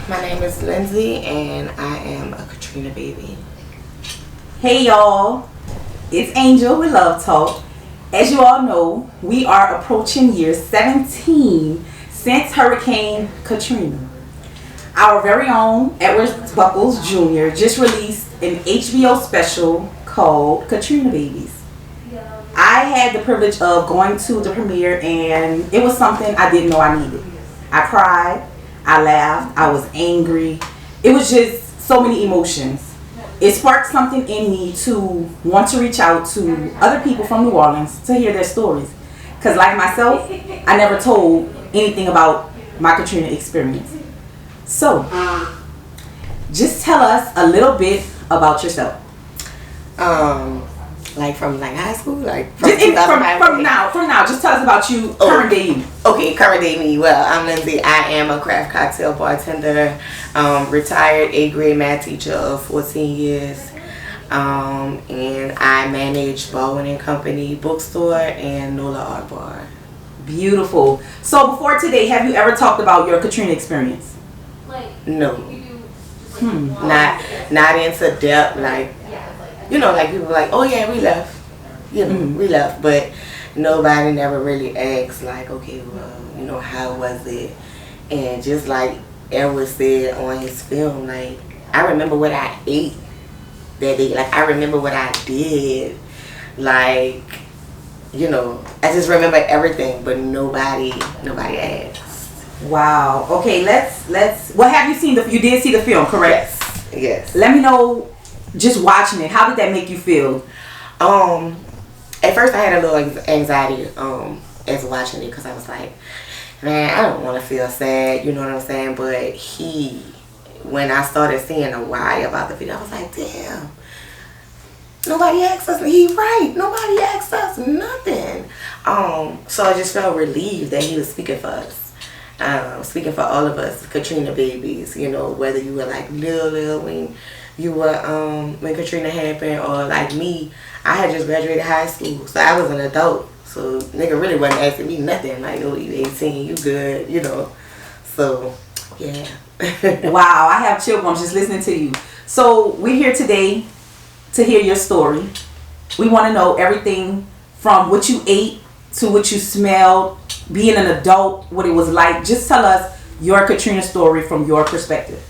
My name is Lindsey, and I am a Katrina baby. Hey y'all, it's Angel with Love Talk. As you all know, we are approaching year 17 since Hurricane Katrina. Our very own Edward Buckles Jr. just released an HBO special called Katrina Babies. I had the privilege of going to the premiere, and it was something I didn't know I needed. I cried, I laughed, I was angry. It was just so many emotions. It sparked something in me to want to reach out to other people from New Orleans to hear their stories. Because like myself, I never told anything about my Katrina experience. So, just tell us a little bit about yourself. Like from like high school, like from now. Just tell us about you, current day you. Okay, current day me. Well, I'm Lindsey. I am a craft cocktail bartender, retired 8th grade math teacher of 14 years, and I manage Baldwin and Company bookstore and Nola Art Bar. Beautiful. So before today, have you ever talked about your Katrina experience? No. Not into depth, like. You know, like people like, oh yeah, we left. You know, we left. But nobody never really asked, like, okay, well, you know, how was it? And just like Edward said on his film, like, I remember what I ate that day. Like, I remember what I did. Like, you know, I just remember everything, but nobody asked. Wow. Okay, let's. What have you seen? You did see the film, correct? Yes. Let me know. Just watching it, how did that make you feel? At first I had a little anxiety as watching it, because I was like, man, I don't want to feel sad, you know what I'm saying? But when I started seeing the why about the video, I was like, damn, nobody asked us. He right, nobody asked us nothing. So I just felt relieved that he was speaking for us. Speaking for all of us Katrina babies, you know, whether you were like little when you were when Katrina happened, or like me, I had just graduated high school, so I was an adult. So nigga really wasn't asking me nothing. Like, oh, you 18, you good, you know. So yeah. Wow, I have chill bumps just listening to you. So we're here today to hear your story. We want to know everything from what you ate to what you smelled, being an adult, what it was like. Just tell us your Katrina story from your perspective.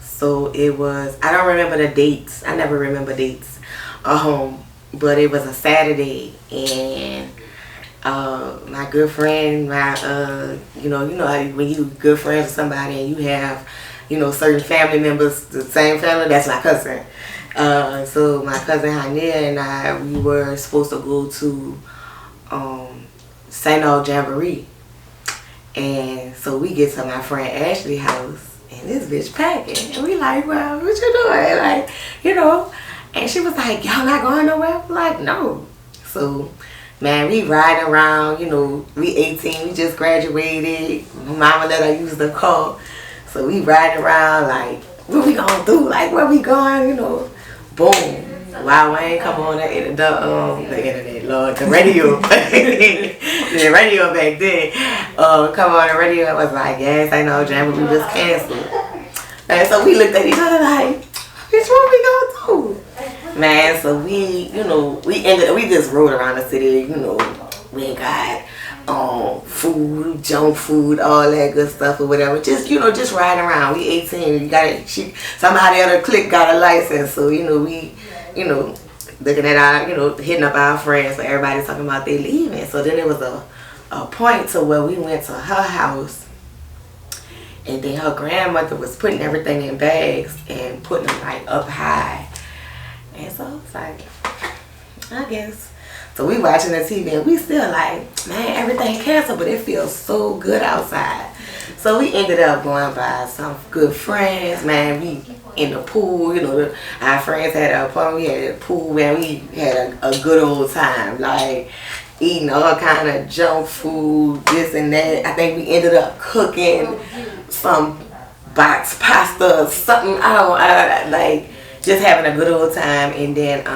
So it was, I don't remember the dates. I never remember dates. But it was a Saturday, and my good friend, you know how when you good friends with somebody and you have, you know, certain family members, the same family, that's my cousin. So my cousin Hania and I, we were supposed to go to St. Aug Jamboree. And so we get to my friend Ashley's house, and this bitch packing. And we like, well, what you doing? Like, you know. And she was like, y'all not going nowhere? We're like, no. So, man, we riding around, you know, we 18, we just graduated. Mama let her use the car. So we riding around like, what we gonna do? Like, where we going? You know, boom. Wow, Wayne come on the internet, Lord, the radio. The radio back then. Come on the radio, I was like, yes, I know, Jamboree was canceled. And so we looked at each other like, bitch, what we gonna do? Man, so we just rode around the city, you know, we got food, junk food, all that good stuff or whatever. Just, you know, just riding around. We 18, somebody at her clique got a license, so, you know, we, you know, looking at our, you know, hitting up our friends, so everybody's talking about they leaving. So then it was a point to where we went to her house, and then her grandmother was putting everything in bags and putting them like up high. And so I was like, I guess. So we watching the TV and we still like, man, everything canceled, but it feels so good outside. So we ended up going by some good friends, man. We in the pool, you know, our friends had a apartment, we had a pool, man. We had a good old time, like eating all kind of junk food, this and that. I think we ended up cooking some box pasta or something. Like just having a good old time. And then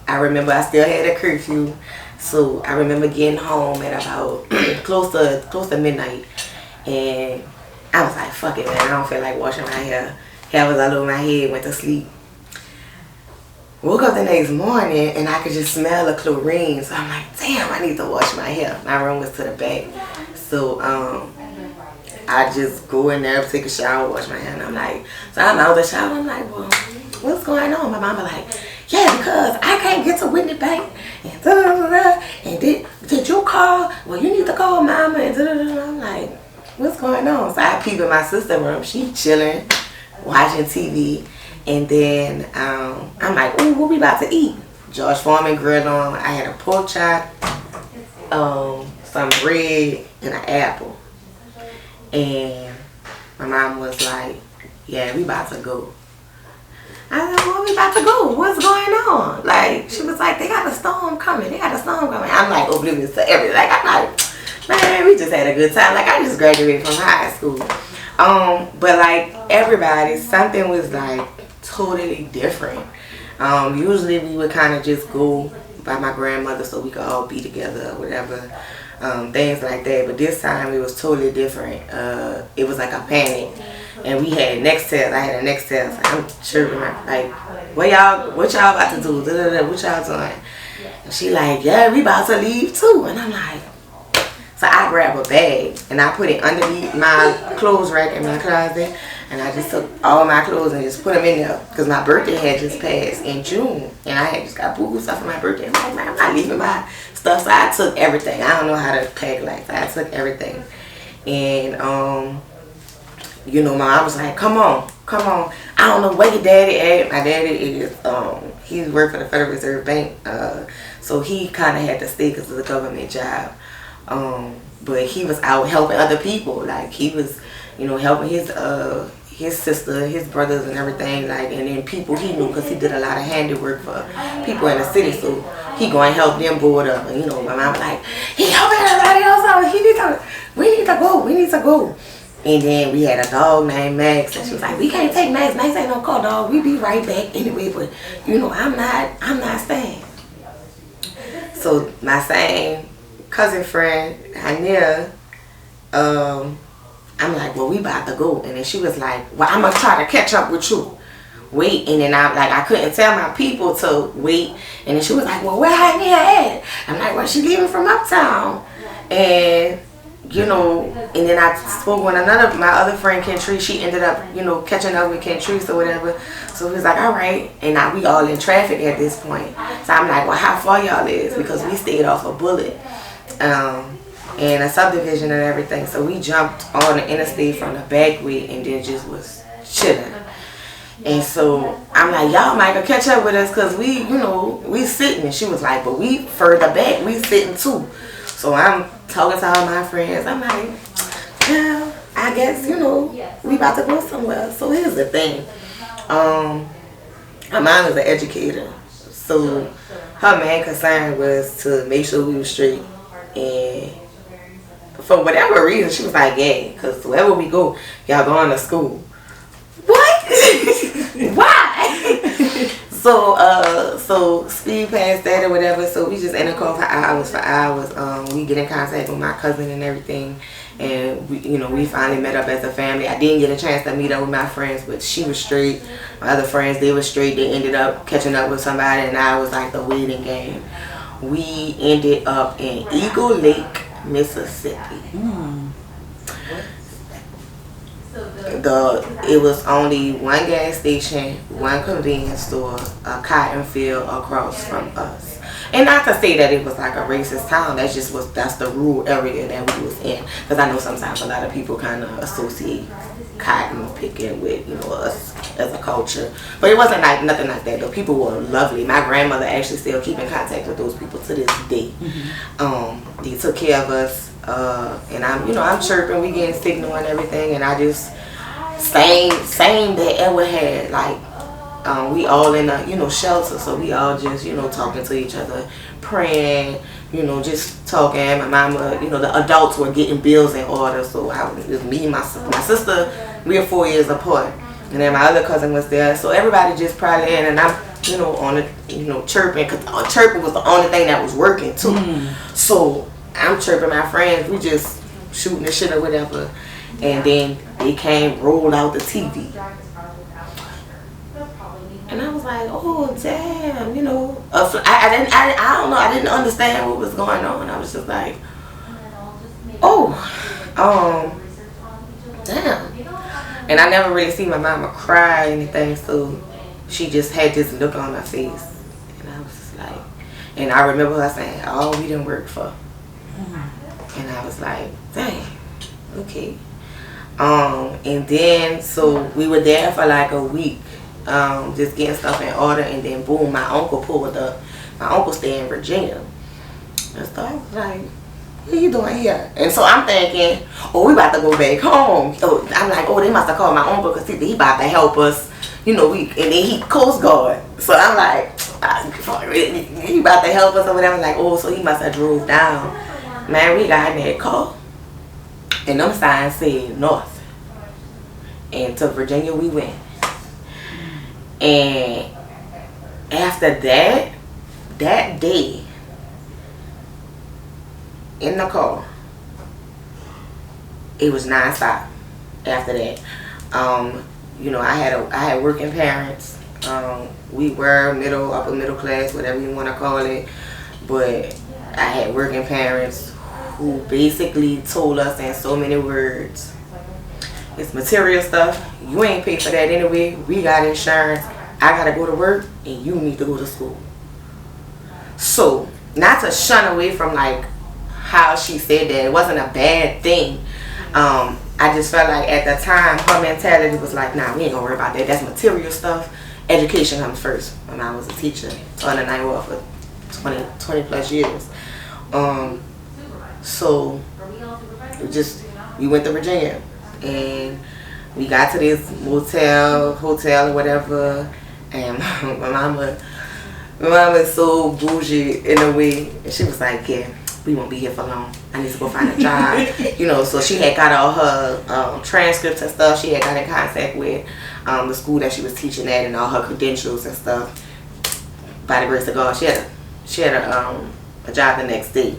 I remember I still had a curfew. So I remember getting home at about close to midnight, and I was like, fuck it, man, I don't feel like washing my hair. Hair was all over my head, went to sleep. Woke up the next morning and I could just smell the chlorine. So I'm like, damn, I need to wash my hair. My room was to the back. So I just go in there, take a shower, wash my hair. And I'm like, so I'm out of the shower. I'm like, well, what's going on? My mama like, yeah, because I can't get to Whitney Bank. And da da da da. And did you call? Well, you need to call mama. And da da da. I'm like, what's going on? So I peep in my sister's room. She chilling, watching TV. And then I'm like, ooh, what we about to eat? George Foreman grill on. I had a pork chop, some bread, and an apple. And my mom was like, yeah, we about to go. I said, well, we about to go. What's going on? Like, she was like, they got a storm coming. They got a storm coming. I'm like oblivious to everything. Like, I'm like, man, we just had a good time. Like, I just graduated from high school. But like everybody, something was like totally different. Usually we would kind of just go by my grandmother so we could all be together or whatever, things like that. But this time it was totally different. It was like a panic, and we had next test. I had a next test. I'm chirping like, what y'all about to do? What y'all doing? And she like, yeah, we about to leave too. And I'm like, so I grabbed a bag and I put it underneath my clothes rack in my closet, and I just took all my clothes and just put them in there because my birthday had just passed in June, and I had just got boo-boo stuff for my birthday. I'm like, man, I'm not leaving my stuff. So I took everything. I don't know how to pack like that. I took everything. And you know, my mom was like, come on. I don't know where your daddy at. My daddy is he's worked for the Federal Reserve Bank, so he kind of had to stay because of the government job. But he was out helping other people. Like, he was, you know, helping his sister, his brothers and everything. Like, and then people he knew because he did a lot of handiwork for people in the city. So he going to help them board up. And, you know, my mom was like, he helping everybody else out. We need to go. And then we had a dog named Max, and she was like, we can't take Max. Max ain't no call dog. We be right back anyway. But, you know, I'm not staying. So my same cousin friend, Hania, I'm like, well, we about to go. And then she was like, well, I'm going to try to catch up with you. Wait. And then I couldn't tell my people to wait. And then she was like, well, where Hania at? I'm like, well, she leaving from uptown. And, you know, and then I spoke with my other friend, Kentree. She ended up, you know, catching up with Kentree or whatever. So he was like, all right. And now we all in traffic at this point. So I'm like, well, how far y'all is? Because we stayed off a bullet. And a subdivision and everything. So we jumped on the interstate from the back way and then just was chilling. And so I'm like, y'all might go catch up with us because we, you know, we sitting. And she was like, but we further back, we sitting too. So I'm talking to all my friends. I'm like, yeah, I guess, you know, we about to go somewhere. So here's the thing. My mom is an educator. So her main concern was to make sure we were straight. And for whatever reason, she was like, yeah, because wherever we go, y'all going to school. What? Why? So speed past that or whatever. So we just in the car for hours. We get in contact with my cousin and everything. And we, you know, we finally met up as a family. I didn't get a chance to meet up with my friends, but she was straight. My other friends, they were straight. They ended up catching up with somebody, and I was like the waiting game. We ended up in Eagle Lake, Mississippi. It was only one gas station, one convenience store, a cotton field across from us. And not to say that it was like a racist town. That's the rural area that we was in. Because I know sometimes a lot of people kind of associate cotton picking with, you know, us as a culture. But it wasn't like nothing like that. The people were lovely. My grandmother actually still keep in contact with those people to this day. They took care of us. And I'm chirping, we getting signal and everything, and I just same that Edward had, like we all in a, you know, shelter, so we all just, you know, talking to each other, praying, you know, just talking. My mama, you know, the adults were getting bills in order, so it was me and my sister, we are 4 years apart, and then my other cousin was there, so everybody just probably in, and I'm on the, chirping, because chirping was the only thing that was working too. So I'm chirping my friends, we just shooting the shit or whatever, and then they came, rolled out the TV. And I was like, oh damn, I don't know, I didn't understand what was going on. I was just like, oh, damn. And I never really seen my mama cry or anything, so she just had this look on her face. And I was just like, and I remember her saying, oh, we didn't work for. And I was like, dang, okay. And then, so we were there for like a week, just getting stuff in order, and then boom, my uncle pulled up. My uncle stayed in Virginia. And so I was like, what are you doing here? And so I'm thinking, oh, we about to go back home. So I'm like, oh, they must have called my uncle because he about to help us. And then he Coast Guard. So I'm like, he about to help us or whatever. Like, oh, so he must have drove down. Man, we got in that car, and them signs said north. And to Virginia we went. And after that day, in the car, it was nonstop. After that, I had working parents. We were upper middle class, whatever you want to call it, but I had working parents who basically told us in so many words, it's material stuff, you ain't paid for that anyway, we got insurance, I gotta go to work, and you need to go to school. So, not to shun away from like how she said that, it wasn't a bad thing. I just felt like at the time her mentality was like, nah, we ain't gonna worry about that, that's material stuff, education comes first. My mom was a teacher, taught in Iowa for 20 plus years. So we went to Virginia, and we got to this hotel or whatever, and my mama is so bougie in a way, and she was like, yeah, we won't be here for long, I need to go find a job. So she had got all her transcripts and stuff. She had got in contact with the school that she was teaching at and all her credentials and stuff. By the grace of God, she had a job the next day.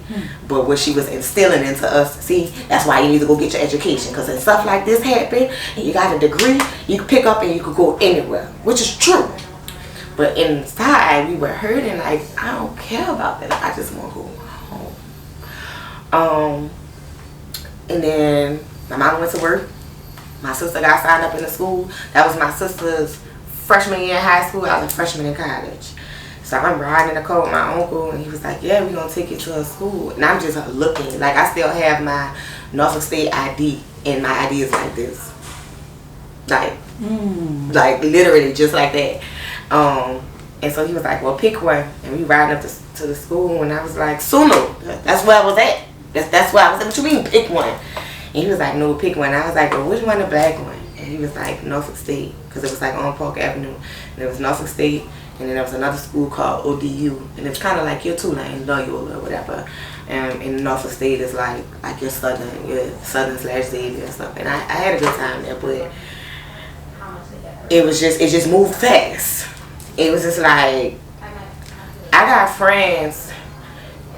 But what she was instilling into us, see, that's why you need to go get your education, because if stuff like this happen and you got a degree, you can pick up and you could go anywhere, which is true. But inside we were hurting, like, I don't care about that, I just want to go home. And then my mom went to work. My sister got signed up in the school. That was my sister's freshman year in high school. I was a freshman in college. So I'm riding in the car with my uncle, and he was like, yeah, we're going to take you to her school. And I'm just looking. Like, I still have my Norfolk State ID, and my ID is like this. Like literally just like that. And so he was like, well, pick one. And we riding up to the school, and I was like, Suno. That's where I was at. That's where I was at. What you mean, pick one? And he was like, no, pick one. I was like, well, which one, the black one? And he was like, Norfolk State, because it was like on Park Avenue. And it was Norfolk State, and then there was another school called ODU, and it's kind of like your two-lane, Loyola or whatever. And Norfolk State is like your Southern/Xavier and stuff. And I had a good time there, but it just moved fast. It was just like, I got friends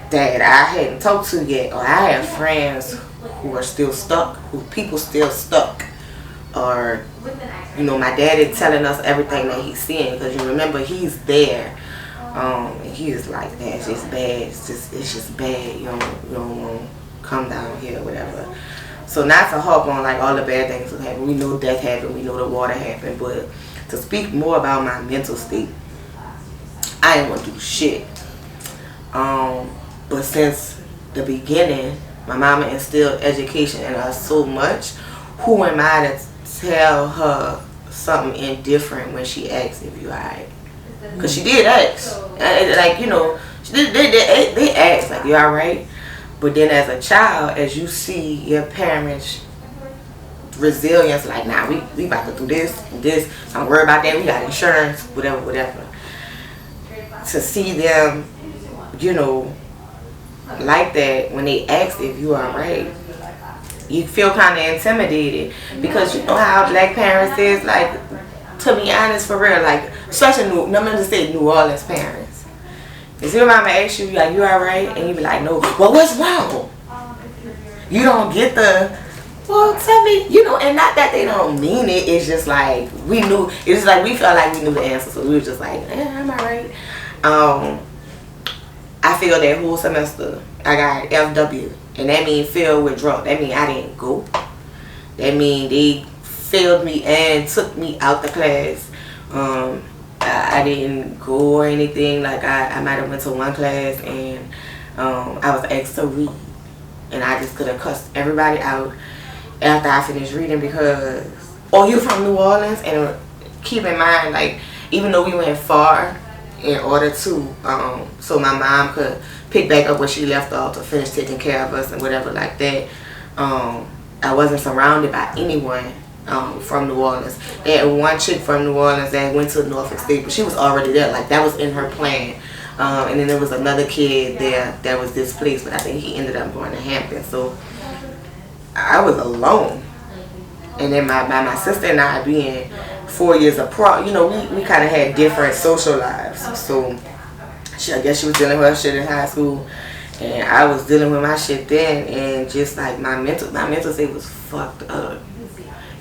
that I hadn't talked to yet, or I have friends who are still stuck, who people still stuck, or my daddy telling us everything that he's seeing, because you remember he's there, and he was like, man, it's just bad, it's just bad, you don't want to come down here or whatever. So not to harp on like all the bad things that happen. We know death happened, we know the water happened, but to speak more about my mental state, I didn't want to do shit. But since the beginning, my mama instilled education in us so much. Who am I to tell her something indifferent when she asks if you alright? Because she did ask. Like, they asked, like, you alright? But then as a child, as you see your parents' resilience, like, nah, we about to do this, don't worry about that, we got insurance, whatever. To see them, like that, when they ask if you are right, you feel kind of intimidated, because you know how black parents is, like, to be honest, for real, like, such a I'm gonna just say New Orleans parents. If your mama asks you, like, you alright? And you be like, no. Well, what's wrong? You don't get the, well, tell me, you know, and not that they don't mean it. It's just like, we knew, it's like we felt like we knew the answer. So we were just like, I'm alright. I failed that whole semester. I got FW. And that means fail with drunk. That means I didn't go. That means they failed me and took me out the class. I didn't go or anything. Like I might have went to one class and I was asked to read. And I just could have cussed everybody out after I finished reading because, oh, you're from New Orleans? And keep in mind, like, even though we went far in order to, so my mom could pick back up where she left off to finish taking care of us and whatever like that, I wasn't surrounded by anyone from New Orleans. They had one chick from New Orleans that went to Norfolk State, but she was already there. Like, that was in her plan. And then there was another kid there that was displaced, but I think he ended up going to Hampton. So I was alone. And then my sister and I being 4 years apart, you know, we kind of had different social lives. So I guess she was dealing with her shit in high school, and I was dealing with my shit then. And just like my mental state was fucked up.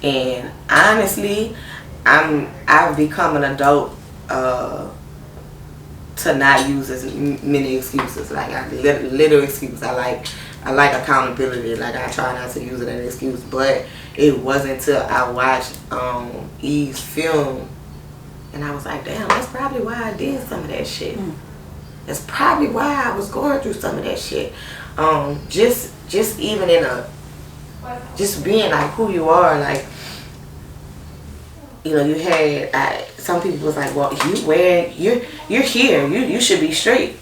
And honestly, I've become an adult to not use as many excuses. Like, little excuses. I like accountability. Like, I try not to use it as an excuse. But it wasn't until I watched Eve's film and I was like, damn, that's probably why I did some of that shit. That's probably why I was going through some of that shit. Just even in just being like who you are, like, you know, you had some people was like, well, you're here, you should be straight.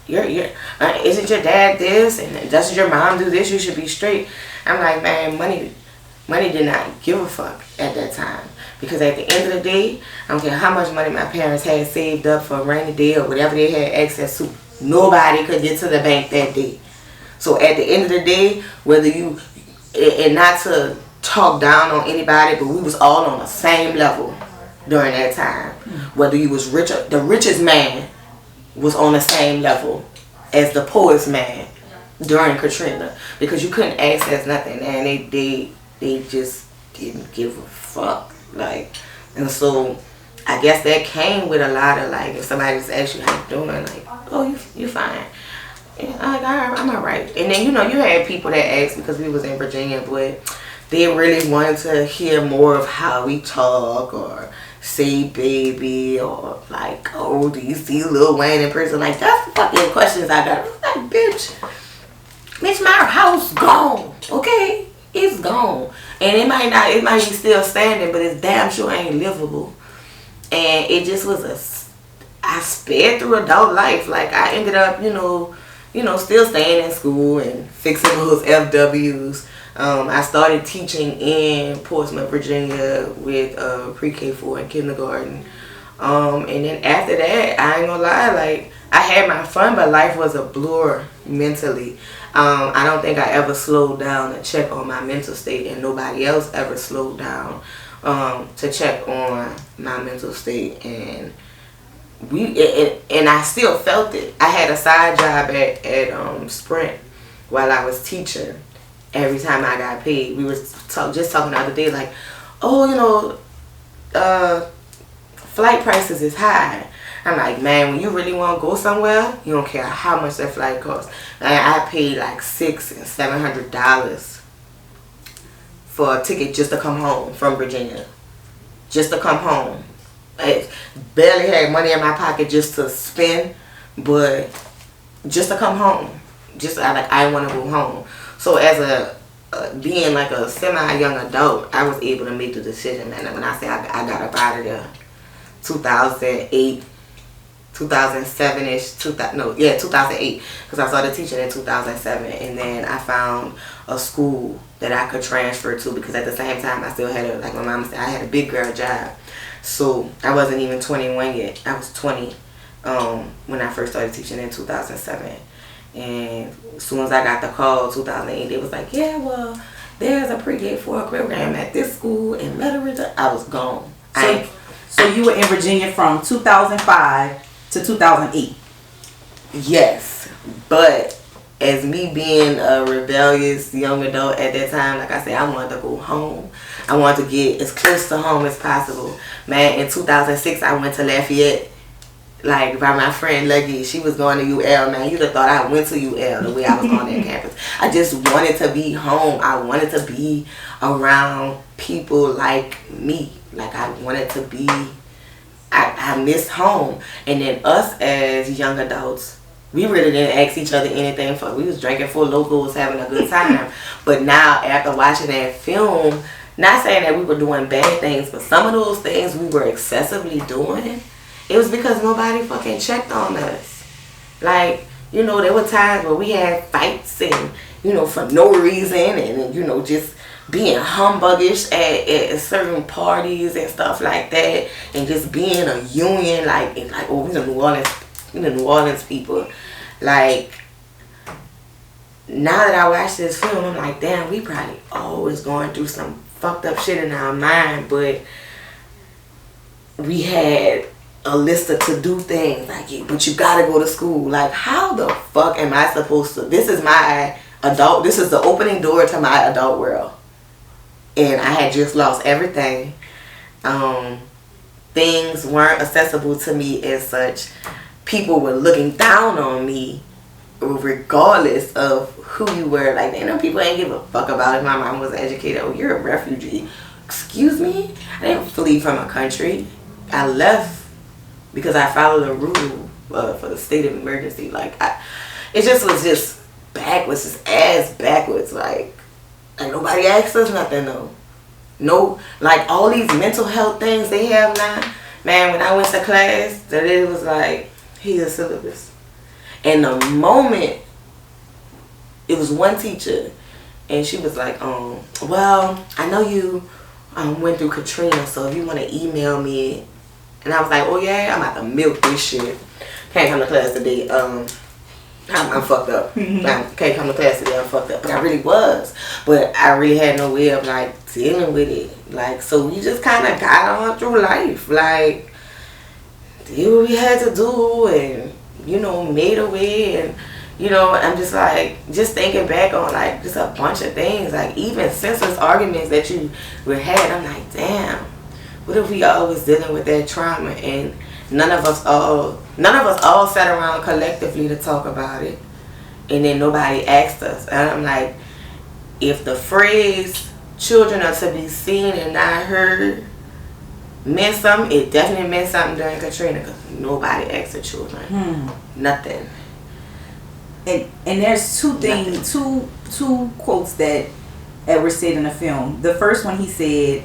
Isn't your dad this, and doesn't your mom do this? You should be straight. I'm like, man, money did not give a fuck at that time, because at the end of the day, I don't care how much money my parents had saved up for a rainy day or whatever they had access to, nobody could get to the bank that day. So at the end of the day, whether you, and not to talk down on anybody, but we was all on the same level during that time. Whether you was rich, the richest man was on the same level as the poorest man during Katrina, because you couldn't access nothing, and they just didn't give a fuck. Like, and so I guess that came with a lot of, like, if somebody just asks you how you doing, like, oh, you fine. And I'm like, I'm alright. And then, you know, you had people that asked, because we was in Virginia, but they really wanted to hear more of how we talk, or say baby, or like, oh, do you see Lil Wayne in person? Like, that's the fucking questions I got. I'm like, bitch, my house gone, okay? It's gone. And it might be still standing, but it's damn sure ain't livable. And it just was I sped through adult life. Like, I ended up, you know, still staying in school and fixing those FWs. I started teaching in Portsmouth, Virginia with pre-K4 and kindergarten. And then after that, I ain't gonna lie, like, I had my fun, but life was a blur mentally. I don't think I ever slowed down to check on my mental state, and nobody else ever slowed down to check on my mental state. And and I still felt it. I had a side job at Sprint while I was teaching. Every time I got paid, we were just talking the other day, like, oh, you know, flight prices is high. I'm like, man, when you really want to go somewhere, you don't care how much that flight costs. And I paid like $600 and $700 for a ticket just to come home from Virginia, just to come home. I barely had money in my pocket just to spend, but just to come home. I want to go home. So as being like a semi-young adult, I was able to make the decision, man. When I say I got up out of there, 2008, 2007-ish, 2008, because I started teaching in 2007, and then I found a school that I could transfer to, because at the same time I still had like my mom said, I had a big girl job. So I wasn't even 21 yet. I was 20 when I first started teaching in 2007. And as soon as I got the call, 2008, they was like, yeah, well, there's a pre-K4 program at this school in Metairie. I was gone. So you were in Virginia from 2005 to 2008. Yes, but as me being a rebellious young adult at that time, like I said, I wanted to go home. I wanted to get as close to home as possible. Man, in 2006, I went to Lafayette, like by my friend Lucky. She was going to UL, man. You'd have thought I went to UL the way I was on that campus. I just wanted to be home. I wanted to be around people like me. Like I wanted to be, I missed home. And then us as young adults, we really didn't ask each other anything for. We was drinking Four Locos, having a good time. But now, after watching that film, not saying that we were doing bad things, but some of those things we were excessively doing, it was because nobody fucking checked on us. Like, you know, there were times where we had fights and, you know, for no reason, and, you know, just being humbuggish at certain parties and stuff like that, and just being a union, like oh, we the New Orleans people. Like, now that I watch this film, I'm like, damn, we probably always going through some fucked up shit in our mind, but we had a list of to-do things, like, but you gotta go to school. Like, how the fuck am I supposed to, this is the opening door to my adult world. And I had just lost everything. Things weren't accessible to me as such. People were looking down on me regardless of who you were. Like, you know, people ain't give a fuck about if my mom was educated. Oh, you're a refugee. Excuse me? I didn't flee from a country. I left because I followed a rule for the state of emergency. Like, it just was just backwards, just ass backwards. Like nobody asked us nothing though. No, like all these mental health things they have now. Man, when I went to class, that it was like, here's a syllabus. And the moment, it was one teacher, and she was like, well, I know you went through Katrina, so if you want to email me. And I was like, oh yeah, I'm about to milk this shit. Can't come to class today. I'm fucked up. I can't come to class today, I'm fucked up. But I really was. But I really had no way of like dealing with it. Like, so we just kind of got on through life. Like, did what we had to do and, you know, made a way. And, you know, I'm just like, just thinking back on like just a bunch of things. Like, even senseless arguments that you had, I'm like, damn. What if we all was dealing with that trauma and none of us all sat around collectively to talk about it, and then nobody asked us? And I'm like, if the phrase "children are to be seen and not heard" meant something, it definitely meant something during Katrina, because nobody asked the children. Nothing. And there's two things, two quotes that Edward said in the film. The first one, he said,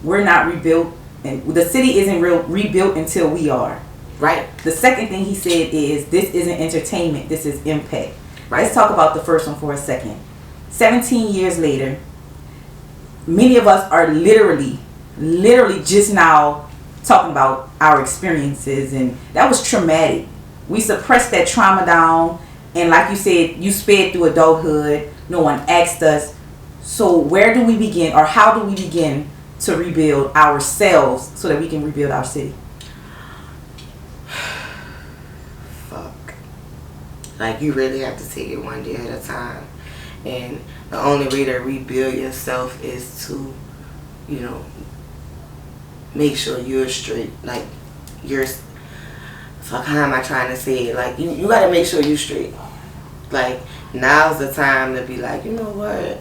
"We're not rebuilt, and the city isn't rebuilt until we are." Right. The second thing he said is, "This isn't entertainment, this is impact." Right. Let's talk about the first one for a second. 17 years later, many of us are literally just now talking about our experiences, and that was traumatic. We suppressed that trauma down, and like you said, you sped through adulthood. No one asked us. So where do we begin, or how do we begin to rebuild ourselves so that we can rebuild our city? Fuck. Like, you really have to take it one day at a time. And the only way to rebuild yourself is to, you know, make sure you're straight. Like, fuck, how am I trying to say it? Like, you gotta make sure you're straight. Like, now's the time to be like, you know what?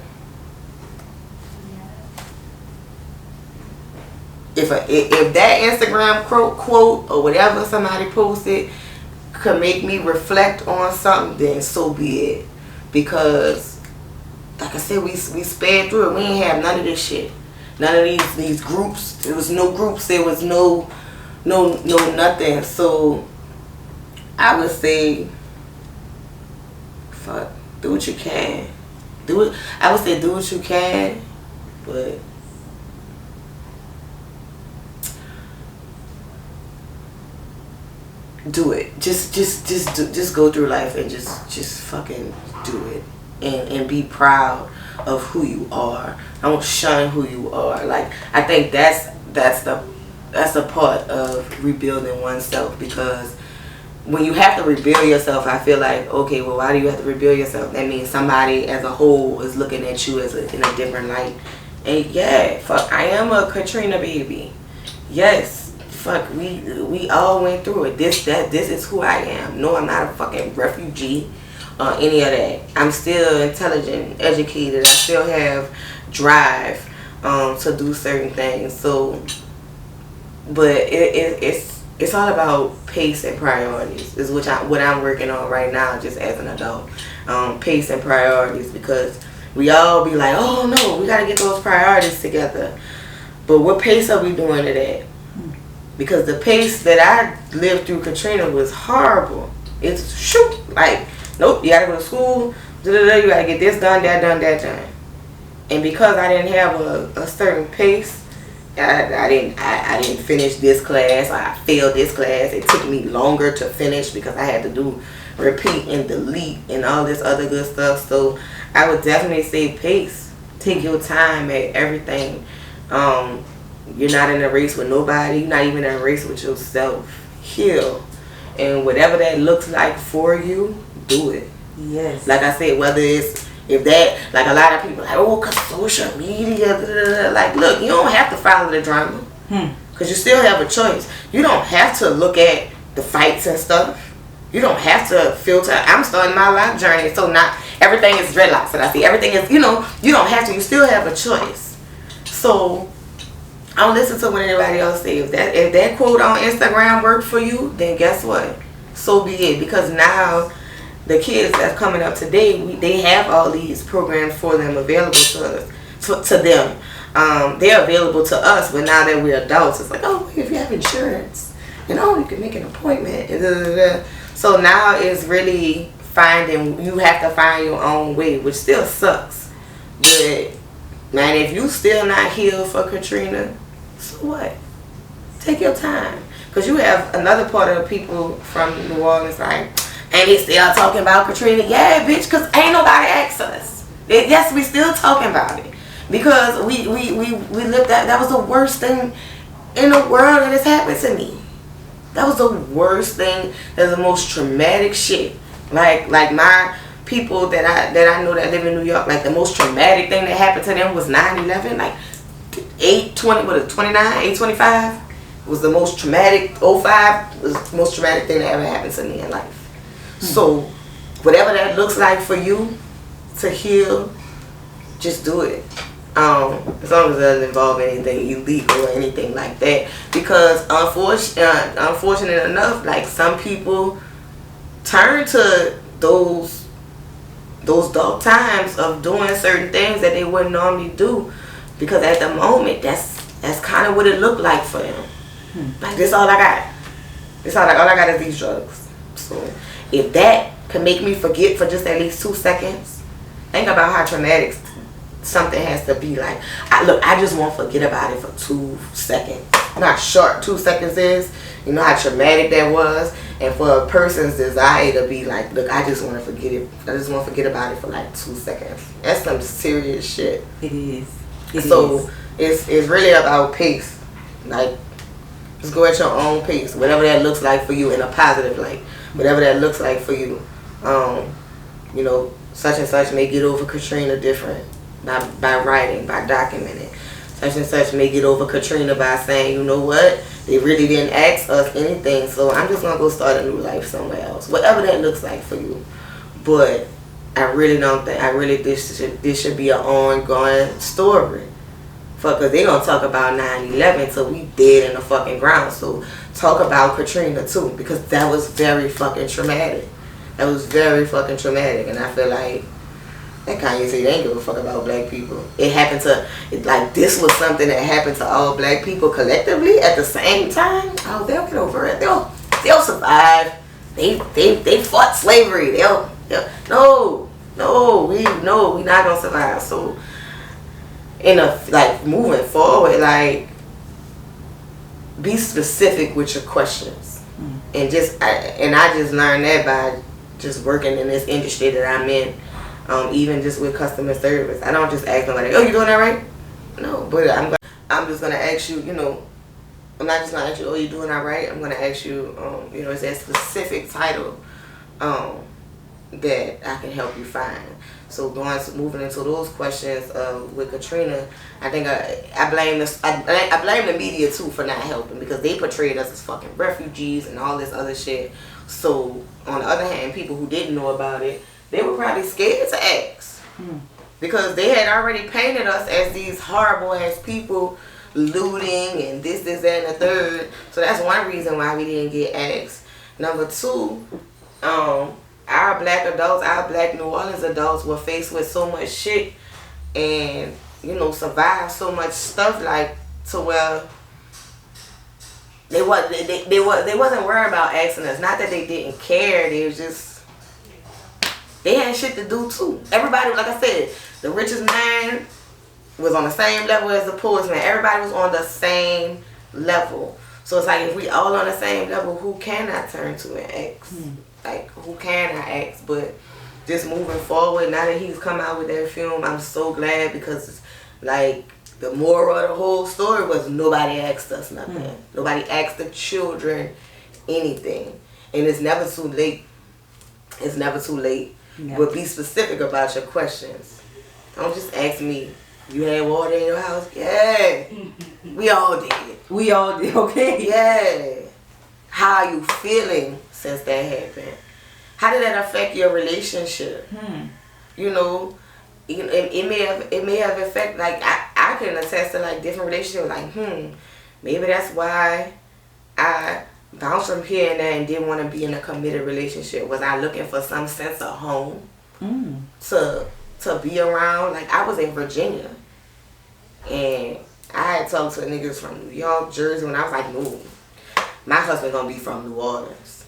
If that Instagram quote or whatever somebody posted could make me reflect on something, then so be it. Because, like I said, we sped through it. We ain't have none of this shit. None of these groups. There was no groups. There was no nothing. So I would say, fuck, do what you can. I would say do what you can, but do it. Just go through life and just fucking do it, and be proud of who you are. Don't shun who you are. Like, I think that's the that's a part of rebuilding oneself, because when you have to rebuild yourself, I feel like, okay, well, why do you have to rebuild yourself? That means somebody as a whole is looking at you as in a different light. And yeah, fuck, I am a Katrina baby. Yes, fuck, we all went through it. This is who I am. No, I'm not a fucking refugee or any of that. I'm still intelligent, educated. I still have drive to do certain things. So, but it's all about pace and priorities, is what I'm working on right now, just as an adult. Pace and priorities, because we all be like, oh no, we gotta get those priorities together. But what pace are we doing it at? Because the pace that I lived through Katrina was horrible. It's shoot, like, nope, you gotta go to school, you gotta get this done, that done. And because I didn't have a certain pace, I didn't finish this class. I failed this class. It took me longer to finish because I had to do repeat and delete and all this other good stuff. So I would definitely say pace. Take your time at everything. You're not in a race with nobody. You're not even in a race with yourself. Heal. And whatever that looks like for you, do it. Yes. Like I said, whether it's, if that, like a lot of people like, oh, cause social media, like, look, you don't have to follow the drama, cause you still have a choice. You don't have to look at the fights and stuff. You don't have to filter. I'm starting my life journey, so not everything is dreadlocks that I see. Everything is, you don't have to. You still have a choice. So I don't listen to what anybody else says. If that quote on Instagram worked for you, then guess what? So be it. Because now the kids that's coming up today, they have all these programs for them available to them. They're available to us, but now that we're adults, it's like, oh, if you have insurance, you can make an appointment. So now it's really you have to find your own way, which still sucks. But man, if you still not healed for Katrina, so what? Take your time. Because you have another part of the people from New Orleans like, and they still talking about Katrina. Yeah, bitch, because ain't nobody asked us. Yes, we still talking about it. Because we lived that was the worst thing in the world that has happened to me. That was the worst thing. That's the most traumatic shit. Like my people that I know that live in New York, like the most traumatic thing that happened to them was 9/11. Like 8/25 was the most traumatic. 05 was the most traumatic thing that ever happened to me in life. So, whatever that looks like for you to heal, just do it. As long as it doesn't involve anything illegal or anything like that. Because unfortunate enough, like some people turn to those dark times of doing certain things that they wouldn't normally do. Because at the moment, that's kind of what it looked like for them. Like, this all I got. All I got is these drugs. So if that can make me forget for just at least 2 seconds, think about how traumatic something has to be. Like, I just won't forget about it for 2 seconds. You know how short 2 seconds is? You know how traumatic that was? And for a person's desire to be like, look, I just want to forget it. I just want to forget about it for like 2 seconds. That's some serious shit. It is. It's really about pace. Like, just go at your own pace. Whatever that looks like for you in a positive light. Whatever that looks like for you. Such and such may get over Katrina different by writing, by documenting. Such and such may get over Katrina by saying, you know what, they really didn't ask us anything, so I'm just gonna go start a new life somewhere else. Whatever that looks like for you. But I really don't think, this should be an ongoing story. Because they gonna talk about 9/11 till we dead in the fucking ground. So talk about Katrina too, because that was very fucking traumatic. That was very fucking traumatic, and I feel like that Kanye said they ain't give a fuck about black people. It happened to, this was something that happened to all black people collectively at the same time. Oh, they'll get over it. They'll survive. They fought slavery. We not gonna survive. So moving forward, like, be specific with your questions. And I just learned that by just working in this industry that I'm in. Even just with customer service, I don't just ask nobody, oh, you doing that right? No, but I'm just gonna ask you, I'm not just gonna ask you, oh, you doing all right? I'm gonna ask you, is that specific title that I can help you find. So moving into those questions with Katrina, I think I blame I blame the media too for not helping, because they portrayed us as fucking refugees and all this other shit. So on the other hand, people who didn't know about it, they were probably scared to ask, because they had already painted us as these horrible ass people, looting and this, that, and the third. So that's one reason why we didn't get asked. Number two, our black adults, our black New Orleans adults were faced with so much shit and, survived so much stuff, like, to where they wasn't worried about asking us. Not that they didn't care, they had shit to do too. Everybody, like I said, the richest man was on the same level as the poorest man. Everybody was on the same level. So it's like, if we all on the same level, who can I turn to and ask? Like, who can I ask? But just moving forward, now that he's come out with that film, I'm so glad, because, like, the moral of the whole story was nobody asked us nothing. Nobody asked the children anything. And it's never too late. It's never too late. Yeah. But be specific about your questions. Don't just ask me, you had water in your house? Yeah. We all did. We all did, okay? Yeah. How are you feeling since that happened? How did that affect your relationship? It may have affected, like, I can attest to, like, different relationships, like, maybe that's why I bounced from here and there and didn't want to be in a committed relationship. Was I looking for some sense of home to be around? Like, I was in Virginia and I had talked to niggas from New York, Jersey, when I was like, no, my husband gonna be from New Orleans,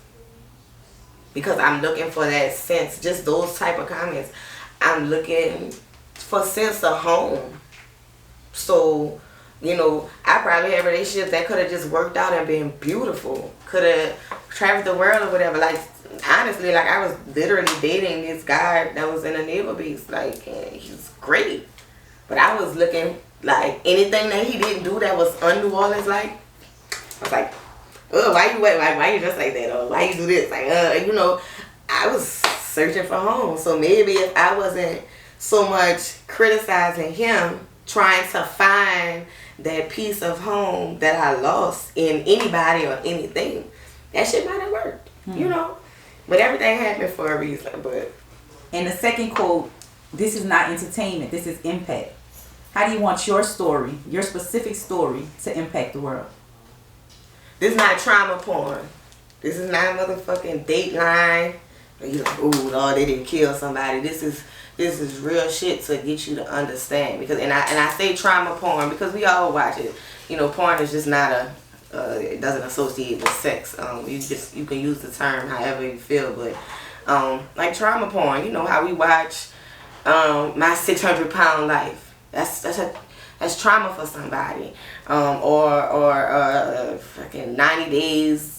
because I'm looking for that sense. Just those type of comments. I'm looking for sense of home. So, I probably had relationships that could have just worked out and been beautiful. Could have traveled the world or whatever. Like, honestly, like, I was literally dating this guy that was in a naval base. Like, he's great. But I was looking, like, anything that he didn't do that was un-New Orleans, like, I was like, oh, why you just like that? Or why you do this? Like, I was searching for home. So maybe if I wasn't so much criticizing him, trying to find that piece of home that I lost in anybody or anything, that shit might have worked, But everything happened for a reason. But and the second quote, this is not entertainment, this is impact. How do you want your story, your specific story, to impact the world? This is not trauma porn. This is not a motherfucking Dateline. You like, ooh, Lord, they didn't kill somebody. This is real shit to get you to understand. Because and I say trauma porn because we all watch it. Porn is just not it doesn't associate with sex. You can use the term however you feel, but like trauma porn, how we watch My 600-Pound Life. That's trauma for somebody. Or fucking 90 Days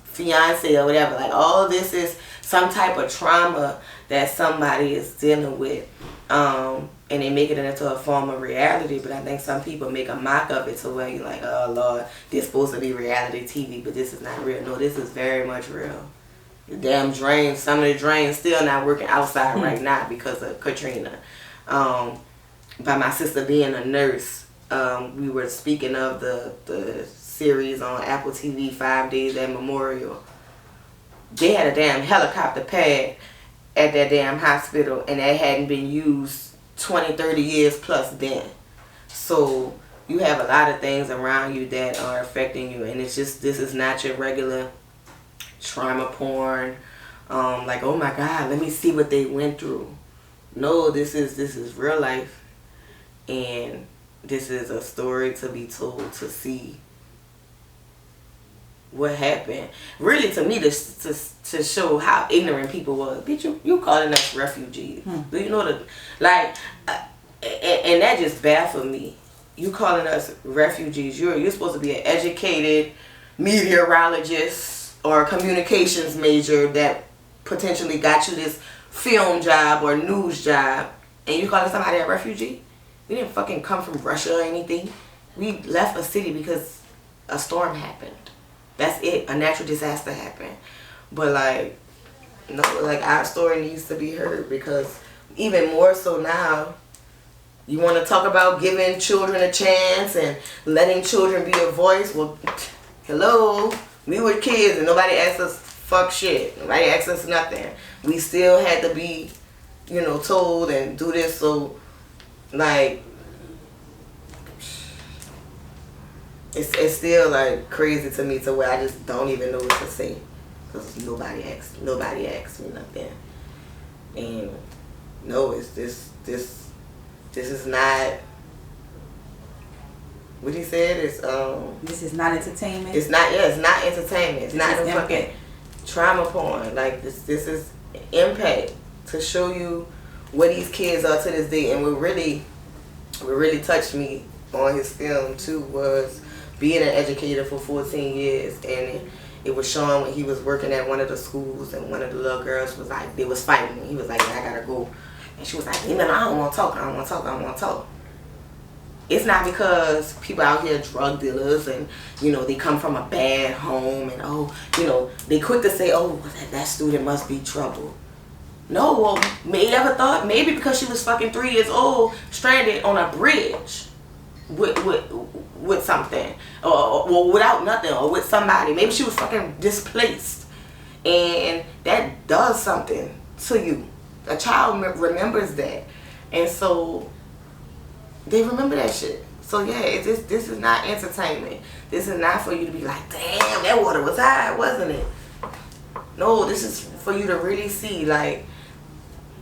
Fiance or whatever. Like, all this is some type of trauma that somebody is dealing with. And they make it into a form of reality. But I think some people make a mock of it to where you're like, oh Lord, this is supposed to be reality TV, but this is not real. No, this is very much real. The damn drains, some of the drains still not working outside right now because of Katrina. By my sister being a nurse, we were speaking of the series on Apple TV, 5 Days at Memorial. They had a damn helicopter pad at that damn hospital, and that hadn't been used 20, 30 years plus then. So you have a lot of things around you that are affecting you, and it's just, this is not your regular trauma porn. Like, oh my God, let me see what they went through. No, this is real life, and this is a story to be told, to see what happened. Really, to me, to show how ignorant people was. Bitch, you calling us refugees. Do you know the, like, and that just baffled me. You calling us refugees. You're supposed to be an educated meteorologist or a communications major that potentially got you this film job or news job, and you calling somebody a refugee? We didn't fucking come from Russia or anything. We left a city because a storm happened. That's it. A natural disaster happened. But like, no, like our story needs to be heard, because even more so now, you want to talk about giving children a chance and letting children be a voice. Well, hello, we were kids and nobody asked us fuck shit. Nobody asked us nothing. We still had to be, you know, told and do this. So, like, it's still like crazy to me to where I just don't even know what to say, because nobody asked me nothing. And no, it's this is not what he said. It's This is not entertainment. It's not. Yeah, it's not entertainment. It's not no fucking trauma porn. Like this is impact to show you what these kids are to this day. And what really touched me on his film too was being an educator for 14 years, and it was showing when he was working at one of the schools, and one of the little girls was like, they was fighting. He was like, I gotta go. And she was like, I don't want to talk. It's not because people out here drug dealers and, you know, they come from a bad home and, oh, you know, they quick to say, oh, that student must be trouble. No, well, maybe ever thought, maybe because she was fucking 3 years old, stranded on a bridge with something, or without nothing, or with somebody. Maybe she was fucking displaced, and that does something to you. A child remembers that, and so they remember that shit. So yeah, this is not entertainment. This is not for you to be like, damn, that water was high, wasn't it? No, this is for you to really see, like,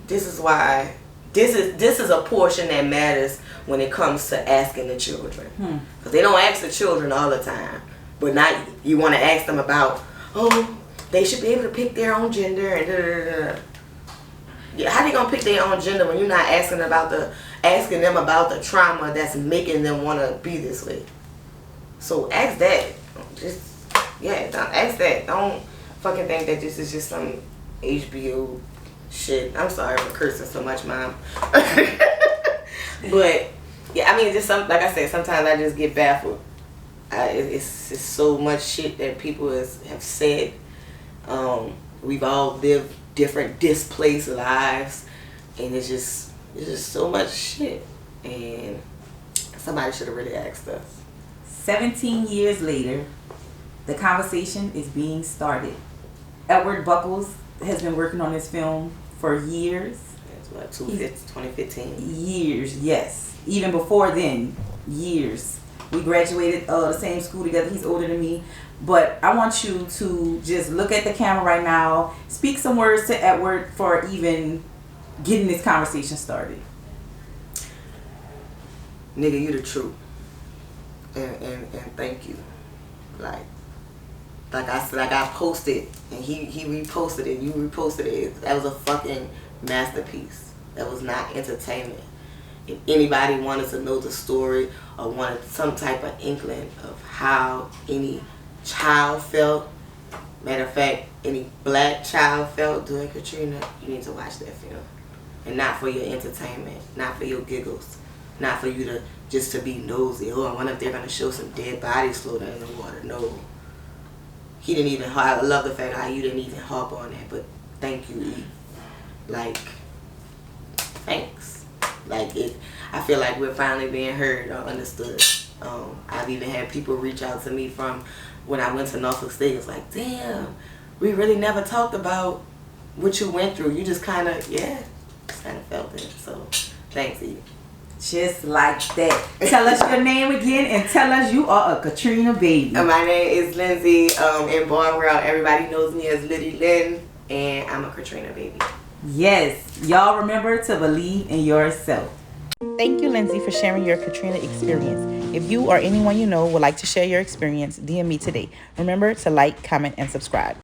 this is why this is a portion that matters when it comes to asking the children, because they don't ask the children all the time, but now you want to ask them about, oh, they should be able to pick their own gender and da. Yeah, how they gonna pick their own gender when you're not asking them about the trauma that's making them want to be this way? So ask that. Don't ask that. Don't fucking think that this is just some HBO shit. I'm sorry for cursing so much, Mom. But yeah, I mean, just like I said, sometimes I just get baffled. It's so much shit that people have said. We've all lived different displaced lives, and it's just so much shit, and somebody should have really asked us. 17 years later, the conversation is being started. Edward Buckles has been working on this film for years. That's what, 2015? Years, yes. Even before then, years. We graduated the same school together. He's older than me. But I want you to just look at the camera right now, speak some words to Edward for even getting this conversation started. Nigga, you the truth. And thank you. Like I said, like I posted and he reposted it, you reposted it. That was a fucking masterpiece. That was not entertainment. If anybody wanted to know the story or wanted some type of inkling of how any child felt, matter of fact, any black child felt during Katrina, you need to watch that film. And not for your entertainment, not for your giggles, not for you to just to be nosy. Oh, I wonder if they're gonna show some dead bodies floating in the water. No. He didn't even, I love the fact how you didn't even harp on that, but thank you, Eve. Like, thanks. Like, I feel like we're finally being heard or understood. I've even had people reach out to me from when I went to Norfolk State. It's like, damn, we really never talked about what you went through. You just kind of, felt it. So, thanks, Eve. Just like that. Tell us your name again and tell us you are a Katrina baby. My name is Lindsey. In Born World, everybody knows me as Liddy Lynn, and I'm a Katrina baby. Yes. Y'all remember to believe in yourself. Thank you, Lindsey, for sharing your Katrina experience. If you or anyone you know would like to share your experience, DM me today. Remember to like, comment, and subscribe.